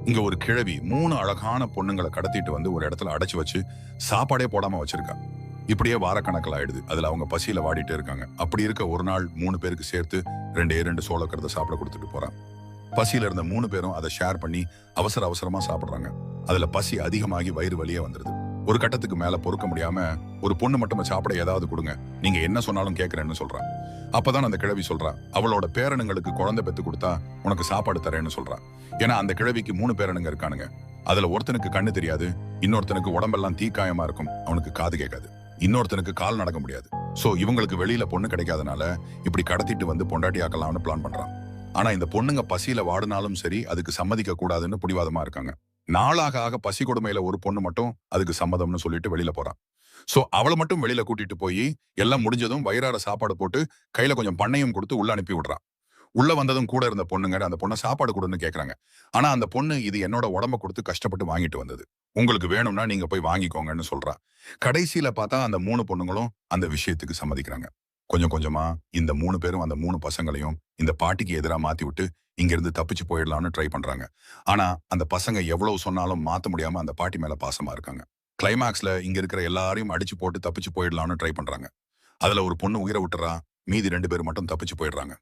இங்க ஒரு கிழவி 3 அழகான பொண்ணுங்கள கடத்திட்டு வந்து ஒரு இடத்துல அடைச்சு வச்சு சாப்பாடே போடாம வச்சிருக்கா. இப்படியே வாரக்கணக்கில் ஆயிடுது. அதுல அவங்க பசியில வாடிட்டே இருக்காங்க. அப்படி இருக்க ஒரு நாள் 3 பேருக்கு சேர்த்து 2 சோளக்கருத சாப்பிட கொடுத்துட்டு போறான். பசியில இருந்த 3 பேரும் அதை ஷேர் பண்ணி அவசர அவசரமா சாப்பிடுறாங்க. அதுல பசி அதிகமாகி வயிறு வலியே வந்துருது. ஒரு கட்டத்துக்கு மேல பொறுக்க முடியாம ஒரு பொண்ணு மட்டும் சாப்பிட ஏதாவது கொடுங்க, நீங்க என்ன சொன்னாலும் கேட்கறேன்னு சொல்றா. அப்பதான் அந்த கிழவி சொல்றா, அவளோட பேரனுங்களுக்கு குழந்தை பெத்து கொடுத்தா உனக்கு சாப்பாடு தரேன்னு சொல்றா. ஏன்னா அந்த கிழவிக்கு 3 பேரனுங்க இருக்கானுங்க. அதுல ஒருத்தனுக்கு கண்ணு தெரியாது, இன்னொருத்தனுக்கு உடம்பெல்லாம் தீக்காயமா இருக்கும், அவனுக்கு காது கேட்காது, இன்னொருத்தனுக்கு கால் நடக்க முடியாது. சோ இவங்களுக்கு வெளியில பொண்ணு கிடைக்காதனால இப்படி கடத்திட்டு வந்து பொண்டாட்டி ஆக்கலாம்னு பிளான் பண்றான். ஆனா இந்த பொண்ணுங்க பசியில வாடினாலும் சரி அதுக்கு சம்மதிக்க கூடாதுன்னு பிடிவாதமா இருக்காங்க. நாளாக ஆக பசி கொடுமையில ஒரு பொண்ணு மட்டும் அதுக்கு சம்மதம்னு சொல்லிட்டு வெளியில போறான். சோ அவளை மட்டும் வெளியில கூட்டிட்டு போய் எல்லாம் முடிஞ்சதும் வயிறார சாப்பாடு போட்டு கையில கொஞ்சம் பண்ணையும் கொடுத்து உள்ள அனுப்பி விடுறான். உள்ள வந்ததும் கூட இருந்த பொண்ணுங்க அந்த பொண்ணை சாப்பாடு கொடுன்னு கேக்குறாங்க. ஆனா அந்த பொண்ணு இது என்னோட உடம்ப கொடுத்து கஷ்டப்பட்டு வாங்கிட்டு வந்தது, உங்களுக்கு வேணும்னா நீங்க போய் வாங்கிக்கோங்கன்னு சொல்றா. கடைசியில பார்த்தா அந்த 3 பொண்ணுங்களும் அந்த விஷயத்துக்கு சம்மதிக்கிறாங்க. கொஞ்சம் கொஞ்சமா இந்த 3 பேரும் அந்த 3 பசங்களையும் இந்த பாட்டிக்கு எதிரா மாத்தி விட்டு இங்க இருந்து தப்பிச்சு போயிடலாம்னு ட்ரை பண்றாங்க. ஆனா அந்த பசங்க எவ்வளவு சொன்னாலும் மாத்த முடியாம அந்த பாட்டி மேல பாசமா இருக்காங்க. கிளைமாக்ஸ்ல இங்க இருக்கிற எல்லாரையும் அடிச்சு போட்டு தப்பிச்சு போயிடலாம்னு ட்ரை பண்றாங்க. அதுல ஒரு பொண்ணு உயிரை விட்டுறா, மீதி 2 பேர் மட்டும் தப்பிச்சு போயிடுறாங்க.